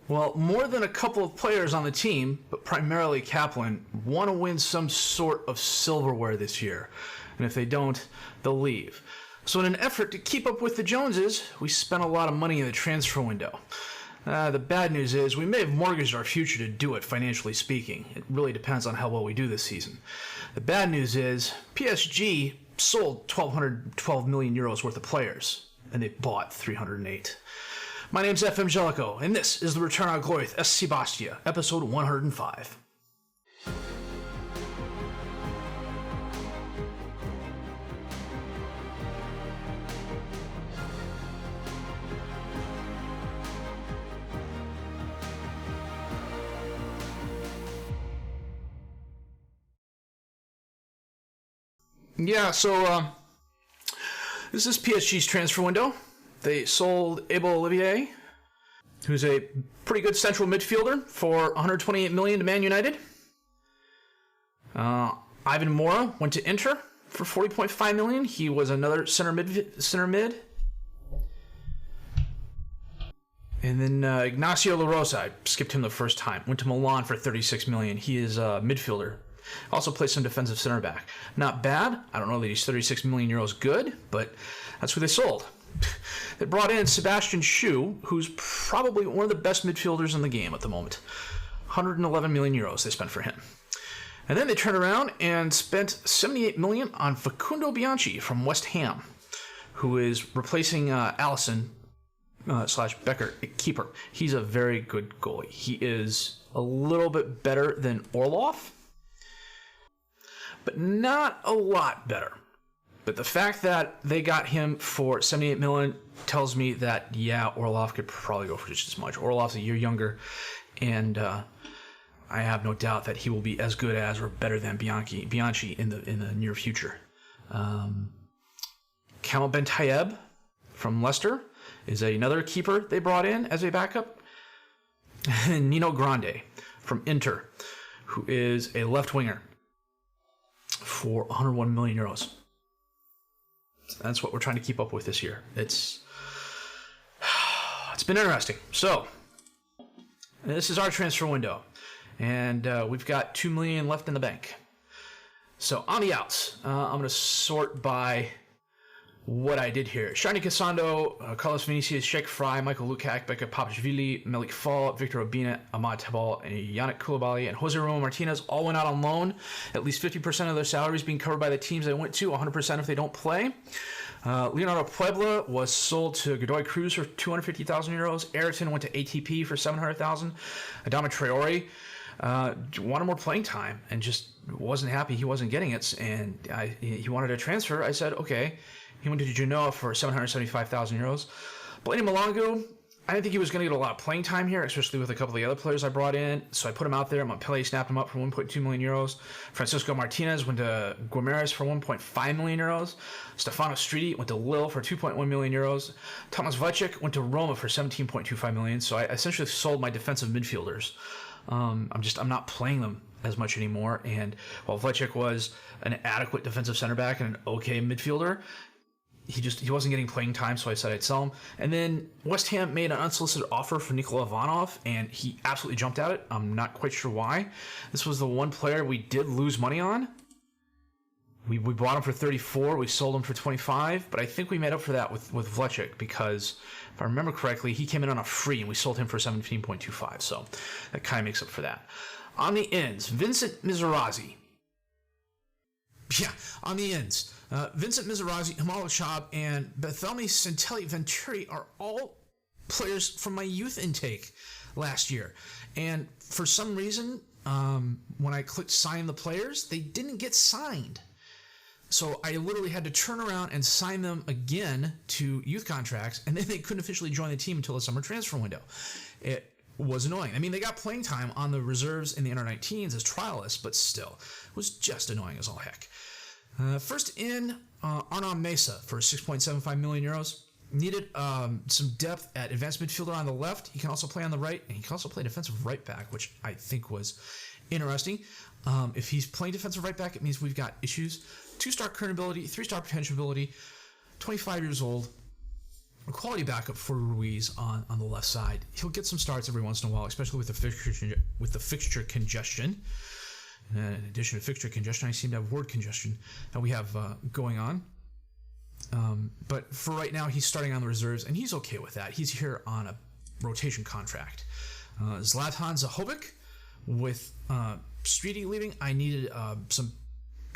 Well, more than a couple of players on the team, but primarily Kaplan, want to win some sort of silverware this year. And if they don't, they'll leave. So in an effort to keep up with the Joneses, we spent a lot of money in the transfer window. The bad news is we may have mortgaged our future to do it, financially speaking. It really depends on how well we do this season. The bad news is PSG sold 1,212 million euros worth of players, and they bought 308. My name's FM19, and this is the Return on Gloria with SC Bastia, episode 105. Yeah, so this is PSG's transfer window. They sold Abel Olivier, who's a pretty good central midfielder, for 128 million to Man United. Ivan Mora went to Inter for 40.5 million. He was another center mid. And then Ignacio La Rosa, I skipped him the first time, went to Milan for 36 million. He is a midfielder. Also plays some defensive center back. Not bad. I don't know that he's 36 million euros good, but that's who they sold. They brought in Sebastian Schue, who's probably one of the best midfielders in the game at the moment. 111 million euros they spent for him. And then they turned around and spent 78 million on Facundo Bianchi from West Ham, who is replacing Allison / Becker, keeper. He's a very good goalie. He is a little bit better than Orlov, but not a lot better. But the fact that they got him for 78 million tells me that, yeah, Orlov could probably go for just as much. Orlov's a year younger, and I have no doubt that he will be as good as or better than Bianchi in the near future. Kamal Ben Tayeb from Leicester is another keeper they brought in as a backup. And Nino Grande from Inter, who is a left winger, for 101 million euros. That's what we're trying to keep up with this year. It's been interesting. So, this is our transfer window, and we've got 2 million left in the bank. So, on the outs, I'm going to sort by what I did here. Shani Casando, Carlos Vinicius, Sheikh Fry, Michael Lukac, Becca Papashvili, Melik Fall, Victor Obina, Ahmad Tabal, and Yannick Koulibaly, and Jose Ramon Martinez all went out on loan. At least 50% of their salaries being covered by the teams they went to, 100% if they don't play. Leonardo Puebla was sold to Godoy Cruz for 250,000 euros. Ayrton went to ATP for 700,000. Adama Traore wanted more playing time and just wasn't happy he wasn't getting it, and he wanted a transfer. I said, okay. He went to Genoa for 775,000 euros. Blaney Malongo, I didn't think he was going to get a lot of playing time here, especially with a couple of the other players I brought in. So I put him out there. Montpellier snapped him up for 1.2 million euros. Francisco Martinez went to Guimarães for 1.5 million euros. Stefano Stridi went to Lille for 2.1 million euros. Thomas Vajcik went to Roma for 17.25 million. So I essentially sold my defensive midfielders. I'm not playing them as much anymore. And while Vajcik was an adequate defensive center back and an okay midfielder, he wasn't getting playing time, so I said I'd sell him. And then West Ham made an unsolicited offer for Nikola Ivanov, and he absolutely jumped at it. I'm not quite sure why. This was the one player we did lose money on. We bought him for 34, we sold him for 25, but I think we made up for that with Vlecek, because if I remember correctly, he came in on a free, and we sold him for 17.25, so that kind of makes up for that. On the ends, Vincent Mizrazi. Yeah, on the ends. Vincent Mizrazi, Hamal Shab, and Bartholomew Santelli Venturi are all players from my youth intake last year. And for some reason, when I clicked sign the players, they didn't get signed. So I literally had to turn around and sign them again to youth contracts, and then they couldn't officially join the team until the summer transfer window. It was annoying. I mean, they got playing time on the reserves in the under-19s as trialists, but still, it was just annoying as all heck. First in, Arnaud Mesa for 6.75 million euros. Needed some depth at advanced midfielder on the left. He can also play on the right, and he can also play defensive right back, which I think was interesting. If he's playing defensive right back, it means we've got issues. 2-star current ability, 3-star potential ability, 25 years old. a quality backup for Ruiz on the left side. He'll get some starts every once in a while, especially with the fixture congestion. In addition to fixture congestion, I seem to have word congestion that we have going on. But for right now, he's starting on the reserves, and he's okay with that. He's here on a rotation contract. Zlatan Zahovic, with Streety leaving, I needed some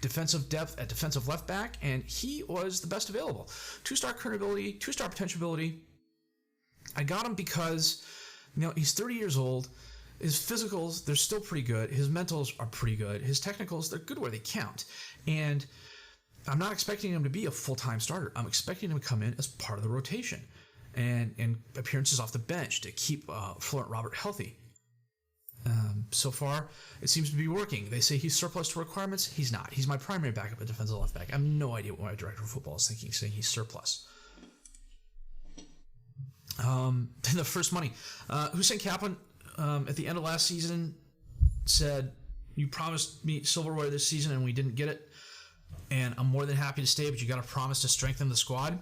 defensive depth at defensive left back, and he was the best available. 2-star current ability, 2-star potential ability. I got him because, he's 30 years old. His physicals, they're still pretty good. His mentals are pretty good. His technicals, they're good where they count. And I'm not expecting him to be a full-time starter. I'm expecting him to come in as part of the rotation and appearances off the bench to keep Florent Robert healthy. So far, it seems to be working. They say he's surplus to requirements. He's not. He's my primary backup at defensive left back. I have no idea what my director of football is thinking, saying he's surplus. The first money. Hussein Kaplan, at the end of last season, said, "You promised me silverware this season and we didn't get it. And I'm more than happy to stay, but you got to promise to strengthen the squad."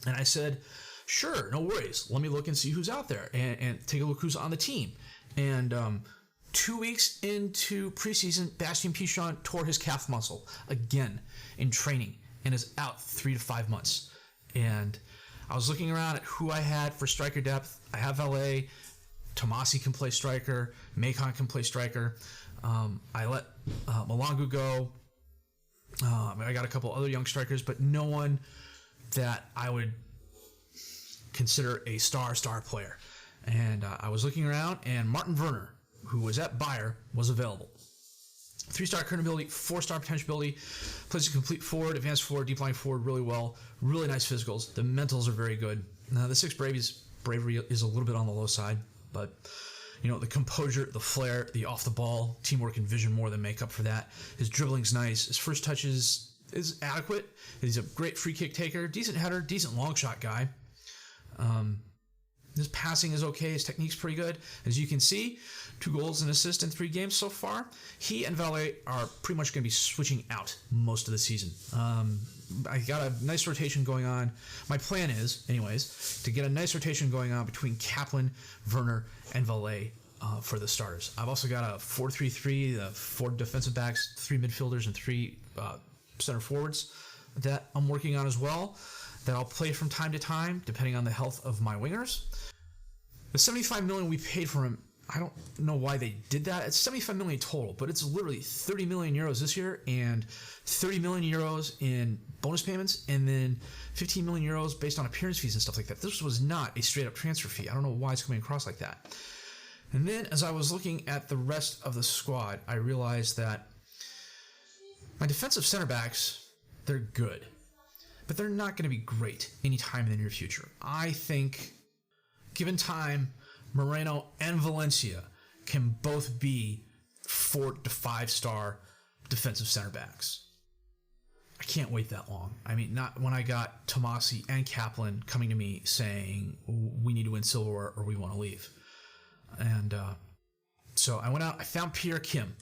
And I said, "Sure, no worries. Let me look and see who's out there and take a look who's on the team." And 2 weeks into preseason, Bastien Pichon tore his calf muscle again in training and is out 3 to 5 months. And I was looking around at who I had for striker depth. I have LA. Tomasi can play striker. Macon can play striker. I let Malangu go. I got a couple other young strikers, but no one that I would consider a star player. And I was looking around, and Martin Werner, who was at Bayer, was available. 3-star current ability, 4-star potential ability, plays a complete forward, advanced forward, deep line forward really well, really nice physicals. The mentals are very good. The 6 bravery is a little bit on the low side, but the composure, the flair, the off the ball, teamwork and vision more than make up for that. His dribbling's nice. His first touch is adequate. He's a great free kick taker, decent header, decent long shot guy. His passing is okay. His technique's pretty good. As you can see, 2 goals and assists in 3 games so far. He and Valet are pretty much going to be switching out most of the season. I got a nice rotation going on. My plan is, anyways, to get a nice rotation going on between Kaplan, Werner, and Valet for the starters. I've also got a 4-3-3, 4 defensive backs, 3 midfielders, and 3 center forwards that I'm working on as well, that I'll play from time to time, depending on the health of my wingers. The $75 million we paid for him, I don't know why they did that. It's $75 million total, but it's literally 30 million euros this year and 30 million euros in bonus payments, and then 15 million euros based on appearance fees and stuff like that. This was not a straight up transfer fee. I don't know why it's coming across like that. And then as I was looking at the rest of the squad, I realized that my defensive center backs, they're good, but they're not going to be great anytime in the near future. I think, given time, Moreno and Valencia can both be 4 to 5-star defensive center backs. I can't wait that long. I mean, not when I got Tomasi and Kaplan coming to me saying, we need to win silverware or we want to leave. And so I went out, I found Pierre Kim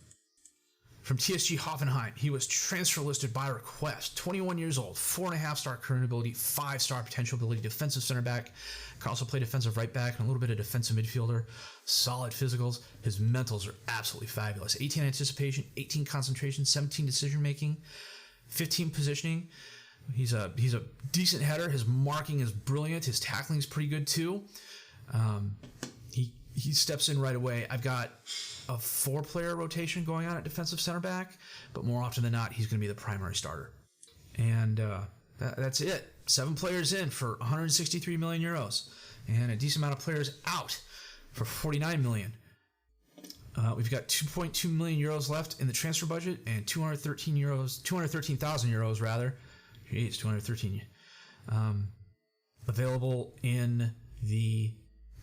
from TSG Hoffenheim. He was transfer listed by request. 21 years old, 4.5-star current ability, 5-star potential ability, defensive center back. Can also play defensive right back and a little bit of defensive midfielder. Solid physicals. His mentals are absolutely fabulous. 18 anticipation, 18 concentration, 17 decision making, 15 positioning. He's a decent header. His marking is brilliant. His tackling is pretty good too. He steps in right away. I've got a 4-player rotation going on at defensive center back, but more often than not, he's going to be the primary starter. And that's it. 7 players in for 163 million euros, and a decent amount of players out for 49 million. We've got 2.2 million euros left in the transfer budget, and 213,000 euros rather. Jeez, 213. Available in the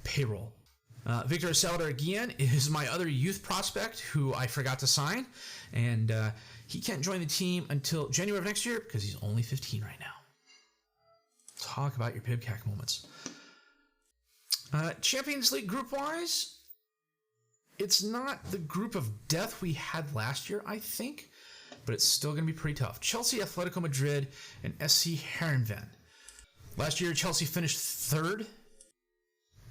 payroll. Victor Salvador Guillen is my other youth prospect who I forgot to sign, and he can't join the team until January of next year because he's only 15 right now. Talk about your Pibcac moments. Champions League group-wise, it's not the group of death we had last year, I think, but it's still going to be pretty tough. Chelsea, Atletico Madrid, and SC Heerenveen. Last year, Chelsea finished third.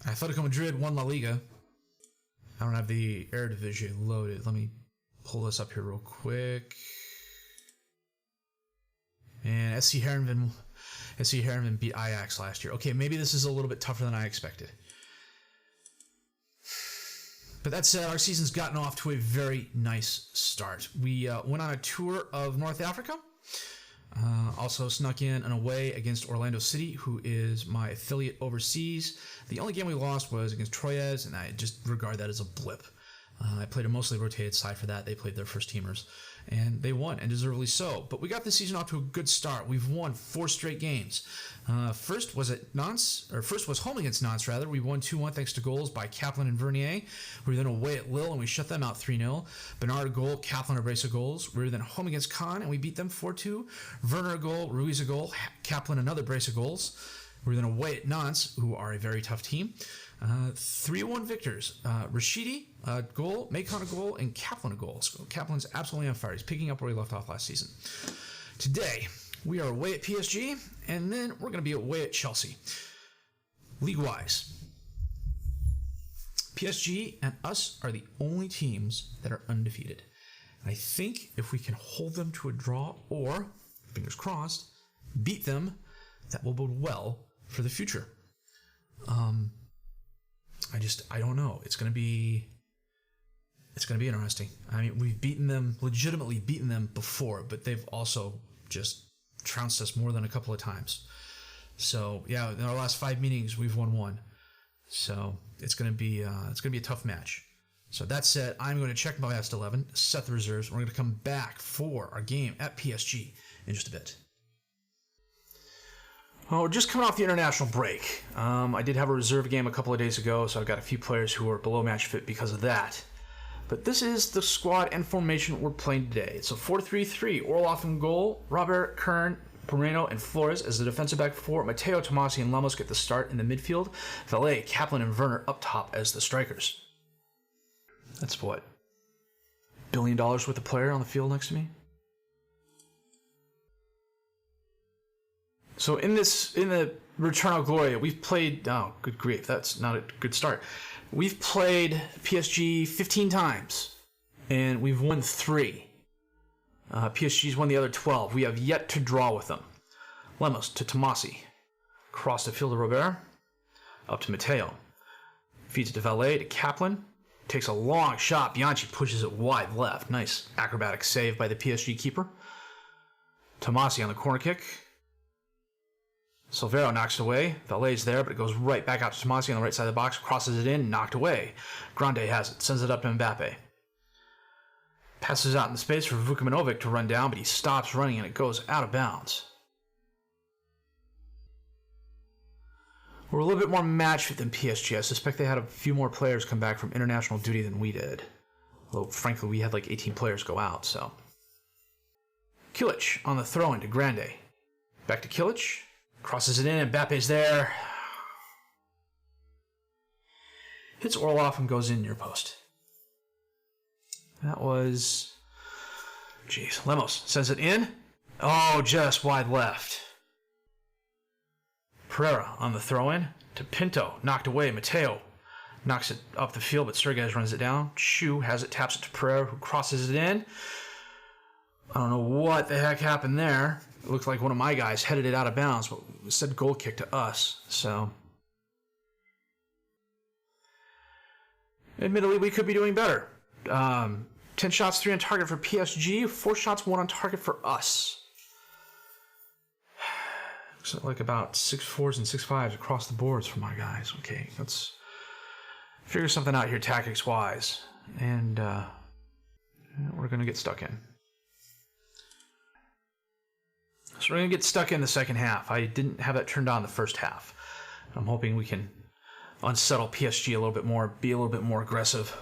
Atletico Madrid won La Liga. I don't have the Eredivisie loaded. Let me pull this up here real quick. And SC Heerenveen beat Ajax last year. Okay, maybe this is a little bit tougher than I expected. But that said, our season's gotten off to a very nice start. We went on a tour of North Africa. Also snuck in an away against Orlando City, who is my affiliate overseas. The only game we lost was against Troyes, and I just regard that as a blip. I played a mostly rotated side for that. They played their first teamers, and they won, and deservedly so. But we got the season off to a good start. We've won 4 straight games. First was home against Nantes, rather. We won 2-1 thanks to goals by Kaplan and Vernier. We were then away at Lille, and we shut them out 3-0. Bernard a goal, Kaplan a brace of goals. We were then home against Caen, and we beat them 4-2. Werner a goal, Ruiz a goal, Kaplan another brace of goals. We were then away at Nantes, who are a very tough team. 3-1 victors. Rashidi a goal, Macon a goal, and Kaplan a goal. So Kaplan's absolutely on fire. He's picking up where he left off last season. Today, we are away at PSG, and then we're going to be away at Chelsea. League-wise, PSG and us are the only teams that are undefeated. And I think if we can hold them to a draw or, fingers crossed, beat them, that will bode well for the future. I don't know. It's going to be interesting. I mean, we've legitimately beaten them before, but they've also just trounced us more than a couple of times. So yeah, in our last 5 meetings, we've won 1. So it's going to be a tough match. So that said, I'm going to check my best 11, set the reserves. We're going to come back for our game at PSG in just a bit. Well, we're just coming off the international break. I did have a reserve game a couple of days ago, so I've got a few players who are below match fit because of that. But this is the squad and formation we're playing today. It's a 4-3-3. Orloff in goal, Robert, Kern, Moreno, and Flores as the defensive back 4. Matteo, Tomasi, and Lemos get the start in the midfield. Valet, Kaplan, and Werner up top as the strikers. That's what? $1 billion worth of player on the field next to me? So in the Ritornu Gloria, we've played, oh, good grief, that's not a good start. We've played PSG 15 times, and we've won 3. PSG's won the other 12. We have yet to draw with them. Lemos to Tomasi. Cross the field to Robert. Up to Matteo. Feeds it to Valet to Kaplan. Takes a long shot. Bianchi pushes it wide left. Nice acrobatic save by the PSG keeper. Tomasi on the corner kick. Silvero knocks it away. Valet's there, but it goes right back out to Tomasi on the right side of the box. Crosses it in, knocked away. Grande has it. Sends it up to Mbappe. Passes out in the space for Vukmanovic to run down, but he stops running and it goes out of bounds. We're a little bit more match fit than PSG. I suspect they had a few more players come back from international duty than we did. Although, frankly, we had like 18 players go out, so. Kilic on the throw-in to Grande. Back to Kilic. Crosses it in, Mbappe's there. Hits Orloff and goes in near post. That was... Jeez. Lemos sends it in. Oh, just wide left. Pereira on the throw-in to Pinto. Knocked away. Matteo knocks it up the field, but Sergej runs it down. Shu has it, taps it to Pereira, who crosses it in. I don't know what the heck happened there. It looked like one of my guys headed it out of bounds, but it said goal kick to us, so... Admittedly, we could be doing better. 10 shots, 3 on target for PSG, 4 shots, 1 on target for us. Looks like about 6 4s and 6 5s across the boards for my guys. Okay, let's figure something out here tactics-wise. And we're going to get stuck in. So we're going to get stuck in the second half. I didn't have that turned on the first half. I'm hoping we can unsettle PSG a little bit more, be a little bit more aggressive.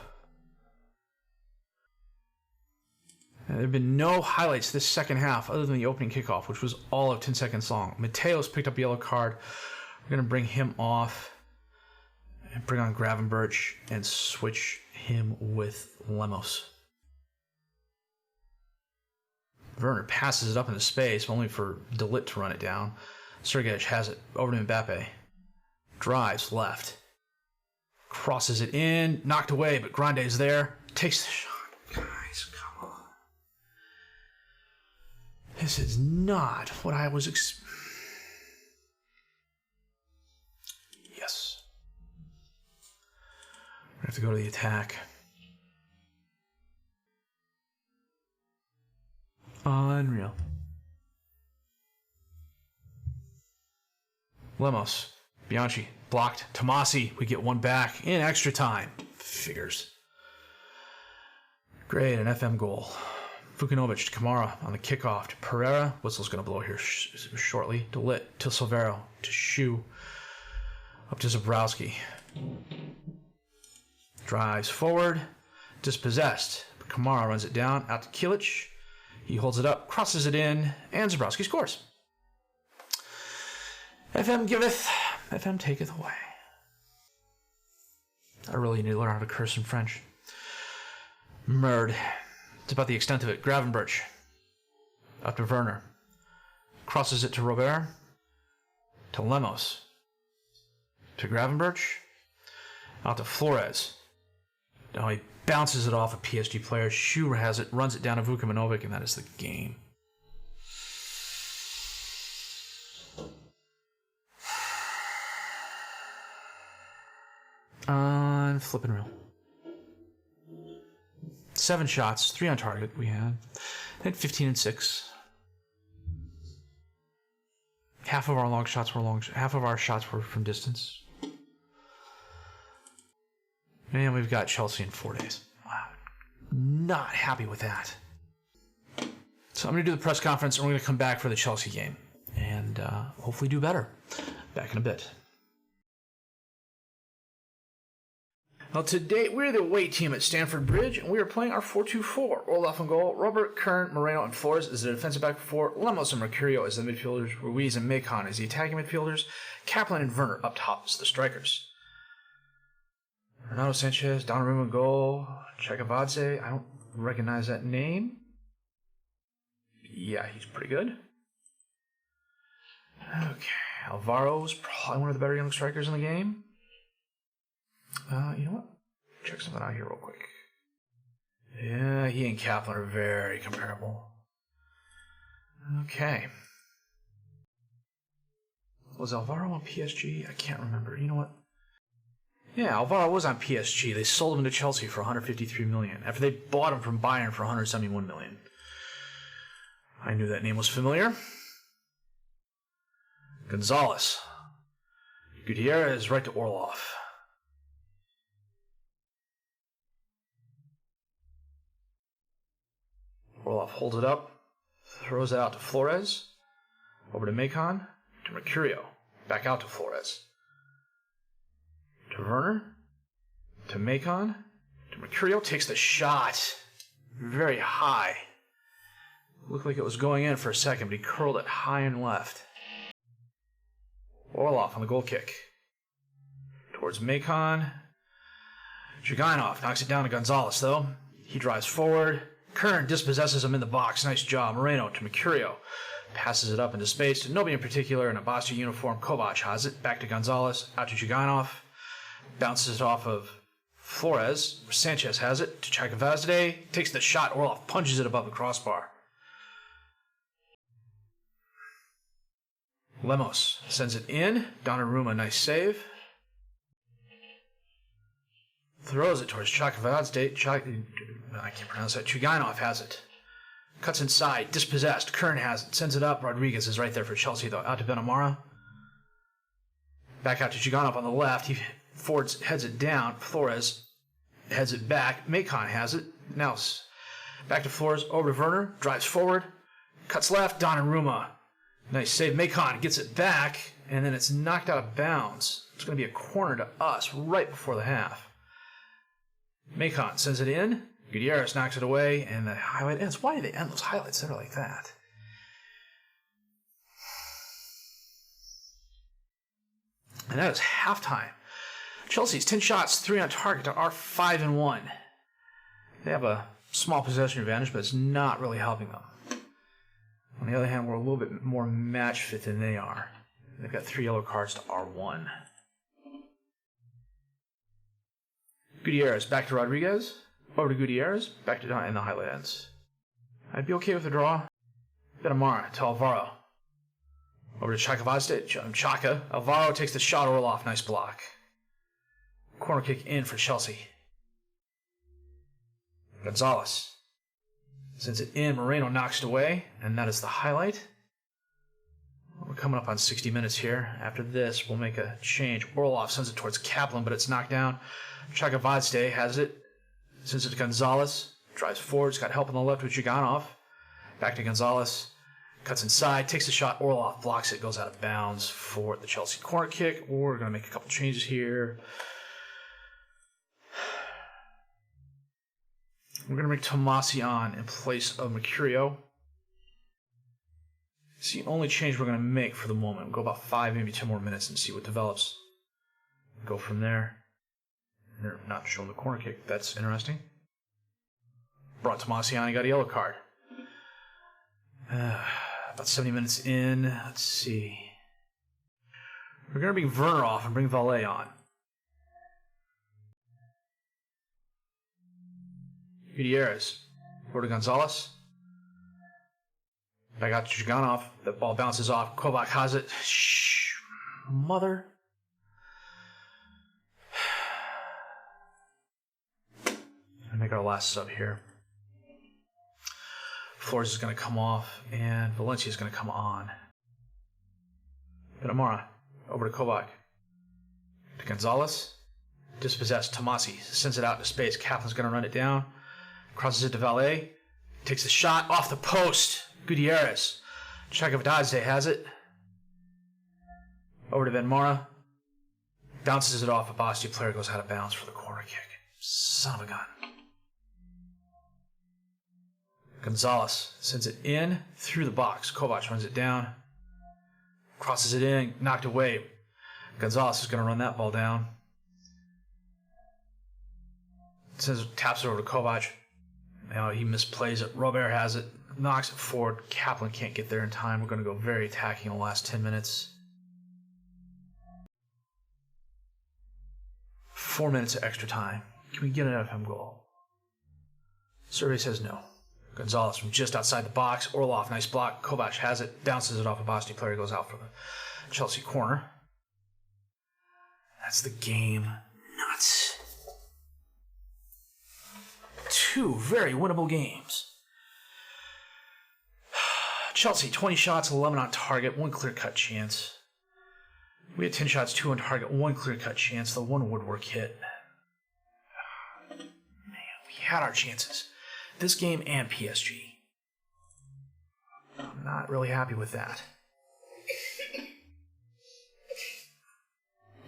There have been no highlights this second half other than the opening kickoff, which was all of 10 seconds long. Mateo's picked up a yellow card. We're going to bring him off and bring on Gravenberch and switch him with Lemos. Werner passes it up into space, only for De Ligt to run it down. Sergej has it over to Mbappe. Drives left. Crosses it in. Knocked away, but Grande's there. Takes the shot. Guys, come on. This is not what I was Yes. We have to go to the attack. Unreal. Lemos. Bianchi. Blocked. Tomasi. We get one back in extra time. Figures. Great. An FM goal. Vukanovic to Kamara on the kickoff to Pereira. Whistle's going to blow here shortly. To Lit. To Silvero. To Shu. Up to Zabrowski. Drives forward. Dispossessed. Kamara runs it down. Out to Kilic. He holds it up. Crosses it in. And Zabrowski scores. FM giveth. FM taketh away. I really need to learn how to curse in French. Murd. It's about the extent of it. Gravenberch. Up to Werner. Crosses it to Robert. To Lemos. To Gravenberch. Out to Flores. Now he bounces it off a PSG player. Shu has it, runs it down to Vukanovic, and that is the game. On flipping reel. 7 shots, 3 on target we had. I had 15 and 6. Half of our shots were from distance. And we've got Chelsea in 4 days. Wow. Not happy with that. So I'm going to do the press conference, and we're going to come back for the Chelsea game. And hopefully do better. Back in a bit. Well, today we're the away team at Stamford Bridge, and we are playing our 4-2-4. Olaf in goal, Robert, Kern, Moreno, and Flores is the defensive back 4. Lemos and Mercurio as the midfielders. Ruiz and Macon as the attacking midfielders. Kaplan and Werner up top as the strikers. Renato Sanchez, Donnarumma in goal, Chekavadze. I don't recognize that name. Yeah, he's pretty good. Okay, Alvaro's probably one of the better young strikers in the game. You know what? Check something out here real quick. Yeah, he and Kaplan are very comparable. Okay. Was Alvaro on PSG? I can't remember. You know what? Yeah, Alvaro was on PSG. They sold him to Chelsea for $153 million after they bought him from Bayern for $171 million. I knew that name was familiar. Gonzalez. Gutierrez right to Orlov. Orlov holds it up, throws it out to Flores, over to Macon, to Mercurio, back out to Flores. To Werner, to Macon, to Mercurio, takes the shot. Very high. Looked like it was going in for a second, but he curled it high and left. Orlov on the goal kick. Towards Macon. Zhiganov knocks it down to Gonzalez, though. He drives forward. Kern dispossesses him in the box. Nice job. Moreno to Mercurio. Passes it up into space to nobody in particular in a Bastia uniform. Kovac has it. Back to Gonzalez. Out to Zhiganov. Bounces it off of Flores. Sanchez has it to Chekavadze. Takes the shot. Orlov punches it above the crossbar. Lemos sends it in. Donnarumma, nice save. Throws it towards Chekavadze. I can't pronounce that. Chuganov has it. Cuts inside. Dispossessed. Kern has it. Sends it up. Rodriguez is right there for Chelsea, though. Out to Benamara. Back out to Chuganov on the left. He heads it down. Flores heads it back. Macon has it. Now back to Flores. Over to Werner. Drives forward. Cuts left. Donnarumma. Nice save. Macon gets it back. And then it's knocked out of bounds. It's going to be a corner to us right before the half. Macon sends it in. Gutierrez knocks it away, and the highlight ends. Why do they end those highlights that are like that? And that is halftime. Chelsea's 10 shots, 3 on target to our 5 and 1. They have a small possession advantage, but it's not really helping them. On the other hand, we're a little bit more match fit than they are. They've got 3 yellow cards to R1. Gutierrez back to Rodriguez. Over to Gutierrez. Back to Don in the highlight ends. I'd be okay with a draw. Benamara to Alvaro. Over to Chaka. Alvaro takes the shot. Orloff. Nice block. Corner kick in for Chelsea. Gonzalez sends it in. Moreno knocks it away. And that is the highlight. We're coming up on 60 minutes here. After this, we'll make a change. Orloff sends it towards Kaplan, but it's knocked down. Chakavadze has it. Sends it to Gonzalez. Drives forward. He's got help on the left with Juganov. Back to Gonzalez. Cuts inside. Takes the shot. Orloff blocks it. Goes out of bounds for the Chelsea corner kick. We're going to make a couple changes here. We're going to bring Tomasi on in place of Mercurio. It's the only change we're going to make for the moment. We'll go about 5, maybe 10 more minutes and see what develops. Go from there. They're not showing the corner kick. That's interesting. Brought Tomasi on. He got a yellow card. About 70 minutes in. Let's see. We're going to bring Werner off and bring Valet on. Gutierrez. Over to Gonzalez. Back out to Juganov. The ball bounces off. Kovac has it. Shh. Mother. Gonna make our last sub here. Flores is going to come off, and Valencia is going to come on. Benamara. Over to Kovac. To Gonzalez. Dispossessed. Tomasi sends it out into space. Kaplan's going to run it down. Crosses it to Valet. Takes the shot off the post. Gutierrez. Chakavadze has it. Over to Benmara. Bounces it off. A Bastia player goes out of bounds for the corner kick. Son of a gun. Gonzalez sends it in through the box. Kovac runs it down. Crosses it in. Knocked away. Gonzalez is going to run that ball down. Taps it over to Kovac. Now he misplays it. Robert has it. Knocks it forward. Kaplan can't get there in time. We're going to go very attacking in the last 10 minutes. 4 minutes of extra time. Can we get an FM goal? Survey says no. Gonzalez from just outside the box. Orloff, nice block. Kovac has it. Bounces it off a Bastia player. Goes out for the Chelsea corner. That's the game. Nuts. 2 very winnable games. Chelsea, 20 shots, 11 on target, 1 clear-cut chance. We had 10 shots, 2 on target, 1 clear-cut chance, the 1 woodwork hit. Man, we had our chances. This game and PSG. I'm not really happy with that.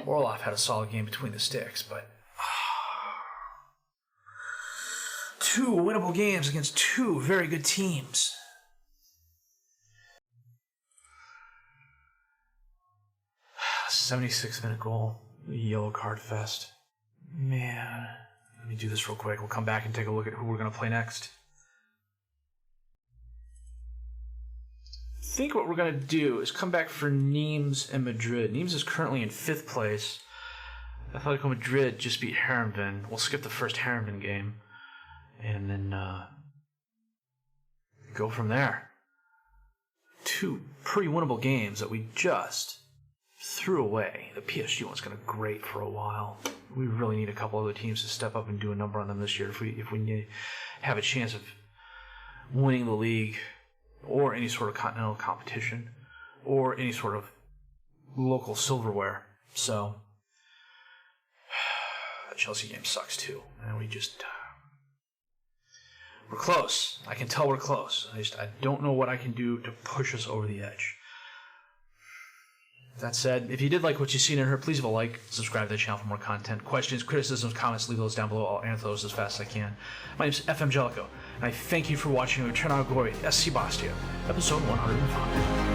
Orloff had a solid game between the sticks, but 2 winnable games against 2 very good teams. A 76-minute goal. Yellow card fest. Man. Let me do this real quick. We'll come back and take a look at who we're going to play next. I think what we're going to do is come back for Nimes and Madrid. Nimes is currently in 5th place. Atletico Madrid just beat Herenveen. We'll skip the first Herenveen game. And then go from there. 2 pretty winnable games that we just threw away. The PSG one's going to grate for a while. We really need a couple other teams to step up and do a number on them this year if we need, have a chance of winning the league or any sort of continental competition or any sort of local silverware. So that Chelsea game sucks too. And we're close. I can tell we're close. I don't know what I can do to push us over the edge. That said, if you did like what you've seen and heard, please leave a like, subscribe to the channel for more content. Questions, criticisms, comments, leave those down below. I'll answer those as fast as I can. My name is FM19, and I thank you for watching Ritornu, Gloria, SC Bastia, episode 105.